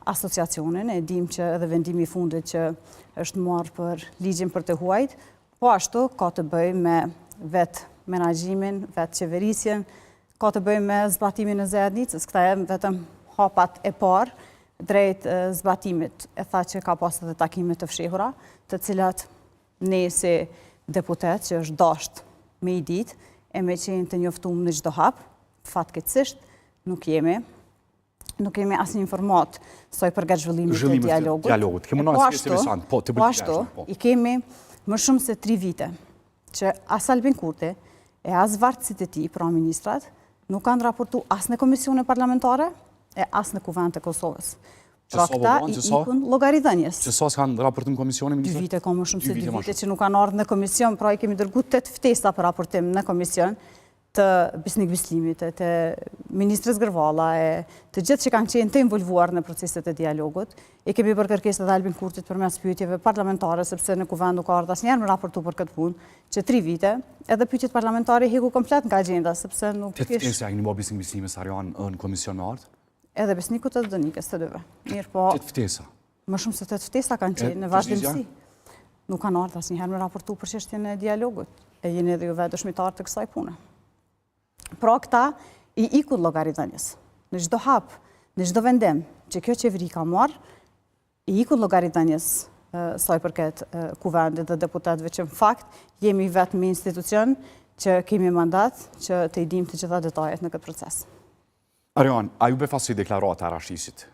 asociacionin, e dim që edhe vendimi i fundit që është marrë për ligjin për të huajt, po ashtu ka të bëjë me vetë menaxhimin, vetë qeverisjen, ka të bëjë me zbatimin e zëdhënicës. Këta janë vetëm hapat e parë drejt zbatimit. E tha që ka pas edhe takime të fshehura, të cilat ne si deputet që është dasht me i ditë, e me qenë të njoftuar në çdo hap, fatkeqësisht nuk kemi asnjë informat sa i përket zhvillimit të dialogut. Po ashtu, i kemi më shumë se 3 vite që as Albin Kurti e as vartësit e tij, pra ministrat, nuk kanë raportuar as në komisione parlamentare e as në Kuvend të Kosovës. Pra këta i ikun llogaridhënies. Që sa s'kanë raportuar në komisione ministrat? 2 vite ka më shumë se 2 vite që nuk kanë ardhur në komision, pra i kemi dërguar 8 ftesa për raportim në komision të Besnik Bislimit, të ministrës Gërvalla, të gjithë që kanë qenë të involvuar në proceset e dialogut. E kemi bërë kërkesë edhe Albin Kurtit përmes pyetjeve parlamentare, sepse në Kuvend nuk ka ardhur asnjëherë me raportu për këtë punë, që 3 vite, edhe pyetjet parlamentare heku komplet nga agjenda, sepse nuk kish. Të ftesa keni Besnik Bislimit Sarjan në komision me ardhur? Edhe Besnikut edhe Donikës të dyve. Mirë, po 8 ftesa. Më shumë se 8 ftesa kanë qenë në vazhdimsi. Nuk kanë ardhur asnjëherë me raportu për çështjen e dialogut. E jeni edhe ju vetë dëshmitar të kësaj pune. Pra këta i ikut llogaridhënies. Në çdo hap, në çdo vendim që kjo qeveri ka marrë, i ikut llogaridhënies sa i përket Kuvendit dhe deputetëve që në fakt jemi vetëm institucion që kemi mandat që të i dim të gjitha detajet në këtë proces. Arion, a ju befasoj deklarata e Rashisit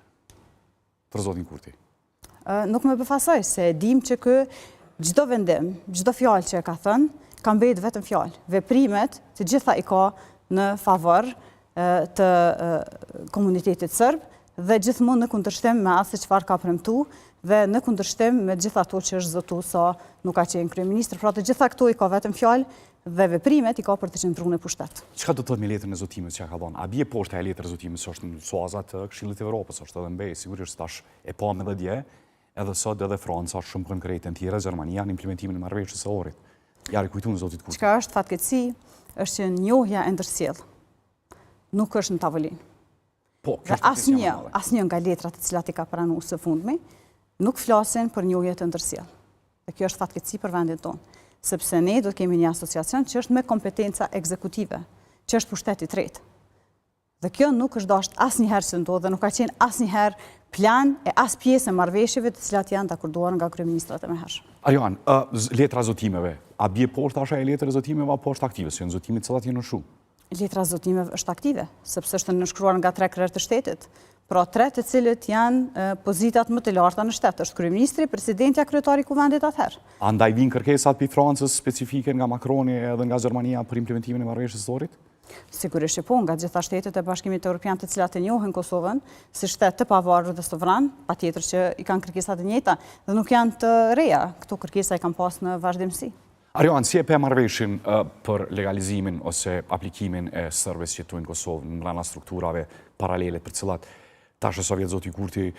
për zotin Kurti? Nuk me befasoj, se dim që çdo vendim, çdo fjalë që e ka thënë, ka mbetë vetëm fjalë. Veprimet të gjitha i ka në favor të komunitetit serb dhe gjithmonë në kundërshtim me asë çfarë ka premtuar dhe në kundërshtim me gjitha ato që është zotuar sa nuk ka qenë kryeministër. Pra të gjitha këto i ka vetëm fjalë dhe veprimet i ka për të qëndruar në pushtet. Çka do të thotë me letrën e zotimit që ka dhënë? A bie poshtë e letrës e zotimit që është në suaza të Këshillit të Evropës, është edhe mbej, sigurisht tash e pa me dje, edhe sot edhe Franca është shumë konkrete në tjera, Gjermania në implementimin e marrëveshjes së orit. Ja rikujtuan zotit Kurti. Çka është fatkeqësi është që njohja e ndërsjell nuk është në tavolinë. Po, asnjë nga letrat të cilat i ka pranuar së fundmi nuk flasin për njohje të ndërsjell. Dhe kjo është fatkeqësi për vendin tonë. Sepse ne do të kemi një asociacion që është me kompetenca ekzekutive, që është pushteti i tretë. Dhe kjo nuk është dashur asnjëherë që ndodhë dhe nuk ka qenë asnjëherë plan e as pjesë e marrëveshjeve të cilat janë të akorduar nga kryeministrat e mëhershëm. Arion, letra zotimeve, a bie poshtë asaj letre zotimeve apo është aktive? Se janë zotimet cilat janë në shu? Letra zotimeve është aktive, sepse është nënshkruar nga 3 krerë të shtetit. Pra 3 të cilët janë pozitat më të larta në shtet, është kryeministri, presidentja, kryetari i Kuvendit atëherë. Andaj vinë kërkesat për Francës specifike nga Macroni edhe nga Gjermania për implementimin e marrëveshjes së orit? Sigurisht që po, nga gjitha shtetet e Bashkimit Evropian të cilat e njohin Kosovën si shtet të pavarur dhe sovran, patjetër që i kanë kërkesat e njëjta dhe nuk janë të reja, këto kërkesa i kanë pas në vazhdimsi. Arion, si e pe marrëveshjen për legalizimin ose aplikimin e serbëve që jetojnë në Kosovë në brenda strukturave paralele për cilat tash Sovjet zoti Kurti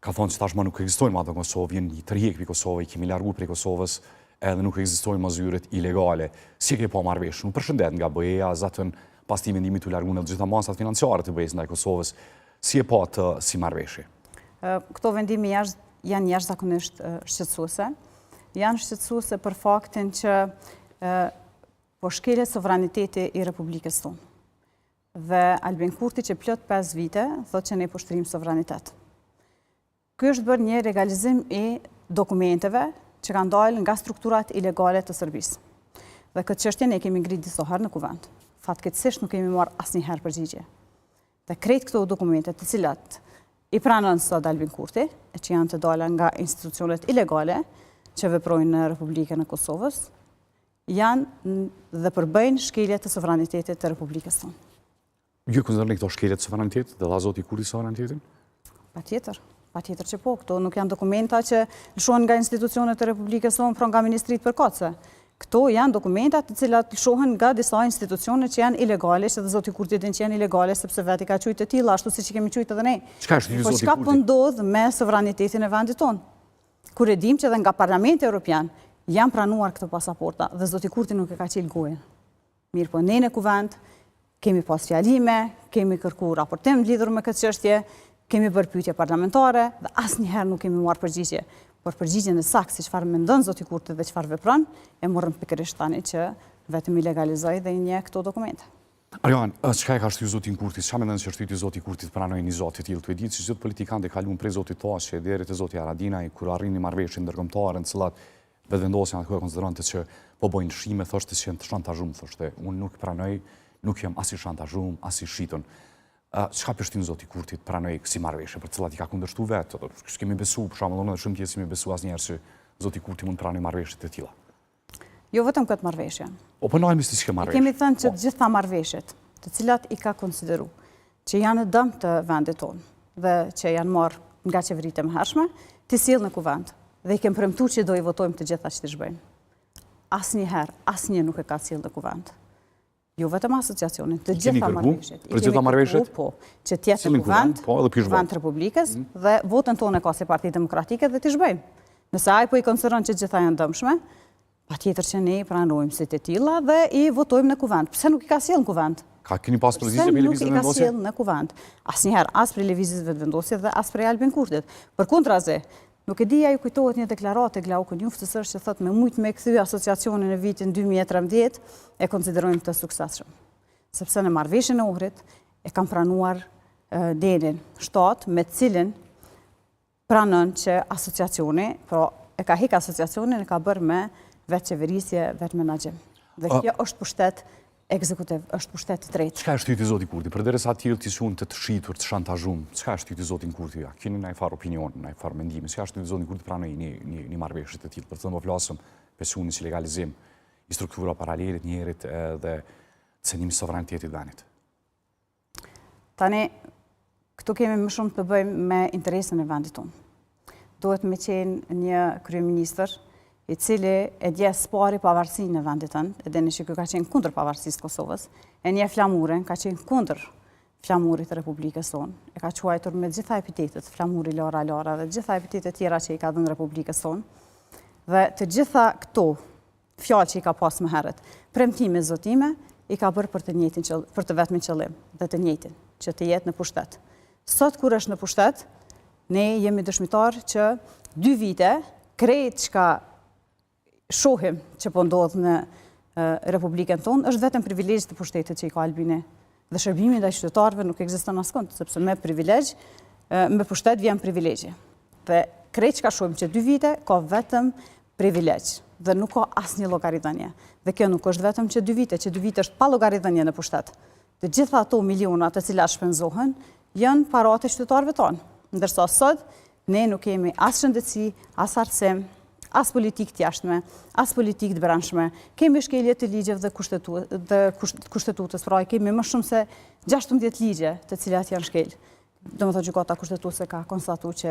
ka thonë që tashmë nuk ekzistojnë më ato Kosovë, vjen tërheq pi Kosovë, i kemi larguar prej Kosovës edhe nuk ekzistojnë mëzyret ilegale. Si ke pa marrëveshjen? Nuk përshëndet nga BE-ja zatën pas ti vendimit të larguar në të gjitha masat financiare të BE-s ndaj Kosovës. Si e pa të si marrëveshje? Këto vendime janë jashtëzakonisht shqetësuese. Janë shqetësuese për faktin që po shkelet sovraniteti i Republikës tonë. Dhe Albin Kurti që plot 5 vite thotë që ne po shtrim sovranitet. Ky është bërë një legalizim i dokumenteve që kanë dalë nga strukturat ilegale të Serbisë. Dhe këtë çështje ne kemi ngritur disa herë në Kuvend. Fatkeqësisht nuk kemi marrë asnjëherë përgjigje. Dhe krejt këto dokumente të cilat i pranon sot Albin Kurti, që janë të dalë nga institucionet ilegale që veprojnë në Republikën e Kosovës, janë dhe përbëjnë shkelje të sovranitetit të Republikës tonë. Ju konsideroni këto shkelje të sovranitetit dhe dha zoti Kurti sovranitetin? Patjetër që po. Këto nuk janë dokumenta që lëshohen nga institucionet të Republikës tonë, pra nga Ministritë përkatëse. Këto janë dokumenta të cilat lëshohen nga disa institucione që janë ilegale, që dhe zoti Kurti din që janë ilegale, sepse vetë i ka qujtë të tilla, ashtu siç i kemi qujtë edhe ne. Çka është zoti Kurti? Po çka po ndodh me sovranitetin e vendit tonë? Kur e dim që edhe nga Parlamenti Evropian janë pranuar këto pasaporta dhe zoti Kurti nuk e ka qelë gojën. Mirë po, ne në Kuvend kemi pas fjalime, kemi kërkuar raportim lidhur me këtë çështje, kemi bërë pyetje parlamentare dhe asnjëherë nuk kemi marrë përgjigje. Por përgjigjen e saktë si çfarë mendon zoti Kurti dhe çfarë vepron, e morëm pikërisht tani që vetëm i legalizoj dhe i nje këto dokumente. Arjan, çka e ka shtyr zotin Kurti? Çfarë mendon se shtyti zoti Kurti të pranojë një zot të tillë? Tu e ditë se çdo politikan e kaluan prej zotit Tashi deri te zoti Haradinaj kur arrini marrëveshje ndërkombëtare në cilat vetëvendosjen aty konsideronte se po bojnë shime, thoshte se janë të shantazhuar, thoshte. Unë nuk pranoj, nuk jam as i shantazhuar, as i shitur. Çka përshtin zoti Kurti të pranoj kësi marrëveshje për të cilat i ka kundërshtuar vetë? S'kemi besu, për shembull, në shumë pjesë kemi besu asnjëherë se zoti Kurti mund të pranoj marrëveshje të tilla. Jo vetëm këtë marrëveshje. Po na misë çka marrëveshje. Kemi thënë që të gjitha marrëveshjet, të cilat i ka konsideru, që janë në dëm të vendit tonë dhe që janë marrë nga qeveritë e mëhershme, të sjellë në kuvend dhe i kemë premtuar që do i votojmë të gjitha që të zhbëjmë. Asnjëherë, asnjë nuk e ka sjellë në kuvend. Jo vetëm asociacionin, të gjitha marrëveshjet. Për gjitha marrëveshjet? Po, që të jetë në kuvend të Republikës dhe votën tonë ka si Parti Demokratike dhe të zhbëjmë. Nëse ai po i konsideron që gjitha janë dëmshme, patjetër që ne i pranojmë si të tilla dhe i votojmë në kuvend. Pse nuk i ka sjellë në kuvend? Ka keni pas përgjigje për lëvizjen e vendosjes? Nuk i ka sjellë në kuvend. Asnjëherë as për lëvizjen e vendosjes dhe as për Albin Kurtit. Përkundrazi, nuk e di ju kujtohet një deklaratë e Glauku Njuftësër që thotë me kthy asociacionin në vitin 2013 e konsiderojmë të suksesshëm. Sepse në marrëveshjen e Ohrit e kanë pranuar denin shtat me të cilin pranon që asociacioni, e ka hik asociacionin e ka bërë me vetë qeverisje, vetë menaxhim. Dhe kjo është pushtet ekzekutiv, është pushtet të tretë. Çka është shtyti zoti Kurti? Përderisa tillë ti sun të shitur, të shantazhuar. Çka është shtyti zotin Kurti? Keni ndaj far opinion, ndaj far mendimi? Çka është shtyti zotin Kurti pranoj një marrëveshje të tillë? Për të thënë po flasëm pesuni si legalizim i struktura paralele të njerit dhe cënimi sovranitetit të vendit. Tani këtu kemi më shumë të bëjmë me interesin e vendit tonë. Duhet me qenë një kryeministër i cili e dje spari pavarësinë në vendit tënë, e dini që ka qenë kundër pavarësisë të Kosovës, e një flamurin ka qenë kundër flamurit të Republikës tonë, e ka quajtur me gjitha epitetet, flamuri Lara Lara dhe gjitha epitetet tjera që i ka dhënë Republikës tonë, dhe të gjitha këto fjalë që i ka pas më herët, premtime zotime, i ka bërë për të vetmin qëllim dhe të njëjtin, që të jetë në pushtet. Sot kur është në pushtet, ne jemi dëshmitar që 2 vite krejt çka shohim që po ndodh në Republikën tonë, është vetëm privilegj të pushtetit që i ka Albini. Dhe shërbimi ndaj qytetarëve nuk ekziston askund, sepse me privilegj, me pushtet vjen privilegje. Dhe krejt çka shohim që 2 vite ka vetëm privilegj dhe nuk ka asnjë llogaridhënie. Dhe kjo nuk është vetëm që 2 vite, që 2 vite është pa llogaridhënie në pushtet. Të gjitha ato miliona të cilat shpenzohen janë paratë e qytetarëve tonë. Ndërsa sot ne nuk kemi as shëndetësi, as arsim, as politikë të jashtme, as politikë të brendshme. Kemi shkelje të ligjeve dhe kushtetutës, pra kemi më shumë se 16 ligje të cilat janë shkel. Domethënë gjykata kushtetuese ka konstatuar që